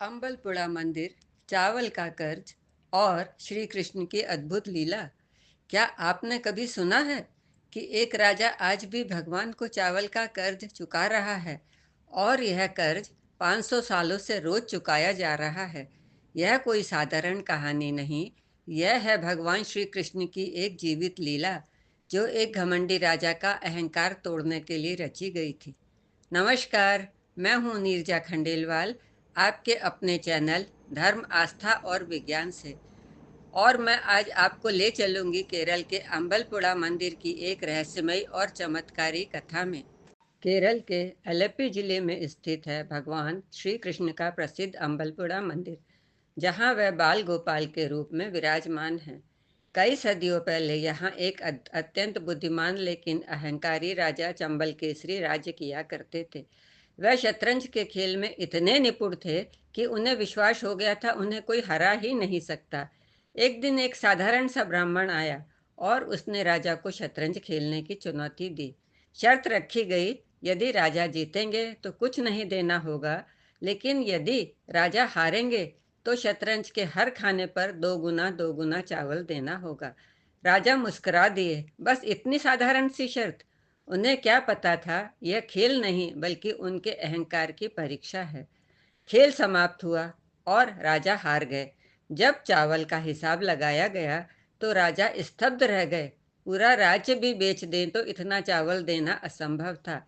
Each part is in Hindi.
अम्बलपुरा मंदिर, चावल का कर्ज और श्री कृष्ण की अद्भुत लीला। क्या आपने कभी सुना है कि एक राजा आज भी भगवान को चावल का कर्ज चुका रहा है और यह कर्ज 500 सालों से रोज चुकाया जा रहा है। यह कोई साधारण कहानी नहीं, यह है भगवान श्री कृष्ण की एक जीवित लीला जो एक घमंडी राजा का अहंकार तोड़ने के लिए रची गई थी। नमस्कार, मैं हूँ नीरजा खंडेलवाल, आपके अपने चैनल धर्म, आस्था और विज्ञान से। और मैं आज आपको ले चलूंगी केरल के अम्बलपुरा मंदिर की एक रहस्यमयी और चमत्कारी कथा में। केरल के अलेप्पी जिले में स्थित है भगवान श्री कृष्ण का प्रसिद्ध अम्बलपुरा मंदिर, जहाँ वह बाल गोपाल के रूप में विराजमान हैं। कई सदियों पहले यहाँ एक अत्यंत बुद्धिमान लेकिन अहंकारी राजा चंबल केसरी राज्य किया करते थे। वह शतरंज के खेल में इतने निपुण थे कि उन्हें विश्वास हो गया था उन्हें कोई हरा ही नहीं सकता। एक दिन एक साधारण सा ब्राह्मण आया और उसने राजा को शतरंज खेलने की चुनौती दी। शर्त रखी गई, यदि राजा जीतेंगे तो कुछ नहीं देना होगा, लेकिन यदि राजा हारेंगे तो शतरंज के हर खाने पर दो गुना चावल देना होगा। राजा मुस्कुरा दिए, बस इतनी साधारण सी शर्त। उन्हें क्या पता था यह खेल नहीं बल्कि उनके अहंकार की परीक्षा है। खेल समाप्त हुआ और राजा हार गए। जब चावल का हिसाब लगाया गया तो राजा स्तब्ध रह गए। पूरा राज्य भी बेच दें तो इतना चावल देना असंभव था।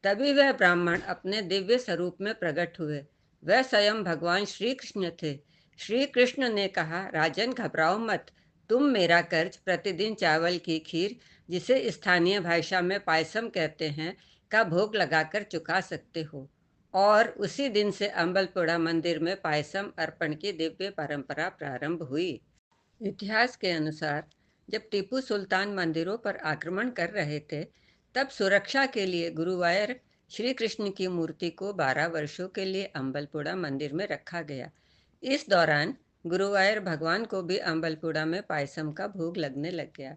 तभी वह ब्राह्मण अपने दिव्य स्वरूप में प्रकट हुए। वह स्वयं भगवान श्री कृष्ण थे। श्री कृष्ण ने कहा, राजन घबराओ मत, तुम मेरा कर्ज प्रतिदिन चावल की खीर, जिसे स्थानीय भाषा में पायसम कहते हैं, का भोग लगाकर चुका सकते हो। और उसी दिन से अम्बलपुरा मंदिर में पायसम अर्पण की दिव्य परंपरा प्रारंभ हुई। इतिहास के अनुसार जब टीपू सुल्तान मंदिरों पर आक्रमण कर रहे थे, तब सुरक्षा के लिए गुरुवायर श्री कृष्ण की मूर्ति को 12 वर्षों के लिए अम्बलपुरा मंदिर में रखा गया। इस दौरान गुरुवायर भगवान को भी अम्बलपुरा में पायसम का भोग लगने लग गया।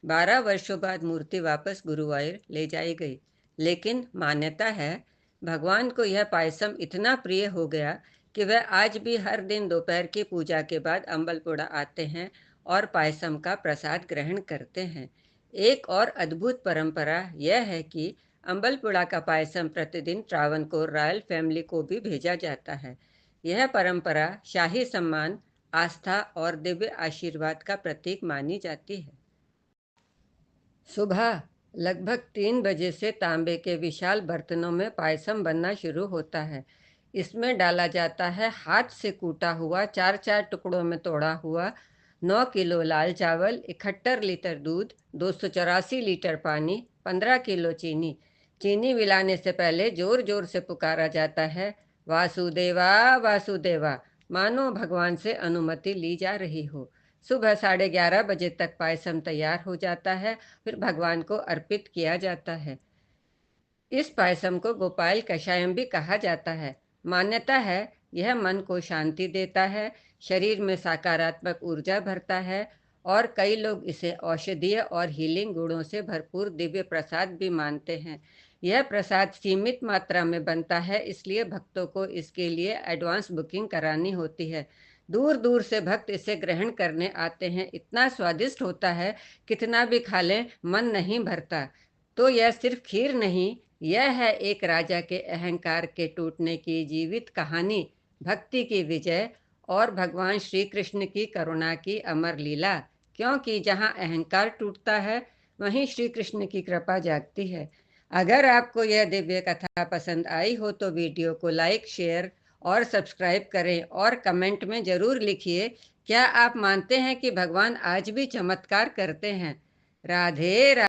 12 वर्षों बाद मूर्ति वापस गुरुवायूर ले जाई गई, लेकिन मान्यता है भगवान को यह पायसम इतना प्रिय हो गया कि वह आज भी हर दिन दोपहर की पूजा के बाद अम्बलपुरा आते हैं और पायसम का प्रसाद ग्रहण करते हैं। एक और अद्भुत परंपरा यह है कि अम्बलपुरा का पायसम प्रतिदिन ट्रावनकोर रॉयल फैमिली को भी भेजा जाता है। यह परंपरा शाही सम्मान, आस्था और दिव्य आशीर्वाद का प्रतीक मानी जाती है। सुबह लगभग 3 बजे से तांबे के विशाल बर्तनों में पायसम बनना शुरू होता है। इसमें डाला जाता है हाथ से कूटा हुआ, चार चार टुकड़ों में तोड़ा हुआ 9 किलो लाल चावल, 71 लीटर दूध, 284 लीटर पानी, 15 किलो चीनी। चीनी मिलाने से पहले जोर जोर से पुकारा जाता है, वासुदेवा वासुदेवा, मानो भगवान से अनुमति ली जा रही हो। सुबह 11:30 बजे तक पायसम तैयार हो जाता है, फिर भगवान को अर्पित किया जाता है। इस पायसम को गोपाल कषायम भी कहा जाता है। मान्यता है यह मन को शांति देता है, शरीर में सकारात्मक ऊर्जा भरता है और कई लोग इसे औषधीय और हीलिंग गुणों से भरपूर दिव्य प्रसाद भी मानते हैं। यह प्रसाद सीमित मात्रा में बनता है, इसलिए भक्तों को इसके लिए एडवांस बुकिंग करानी होती है। दूर दूर से भक्त इसे ग्रहण करने आते हैं। इतना स्वादिष्ट होता है, कितना भी खा लें मन नहीं भरता। तो यह सिर्फ खीर नहीं, यह है एक राजा के अहंकार के टूटने की जीवित कहानी, भक्ति की विजय और भगवान श्री कृष्ण की करुणा की अमर लीला। क्योंकि जहाँ अहंकार टूटता है, वहीं श्री कृष्ण की कृपा जागती है। अगर आपको यह दिव्य कथा पसंद आई हो तो वीडियो को लाइक, शेयर और सब्सक्राइब करें और कमेंट में ज़रूर लिखिए, क्या आप मानते हैं कि भगवान आज भी चमत्कार करते हैं। राधे राधे।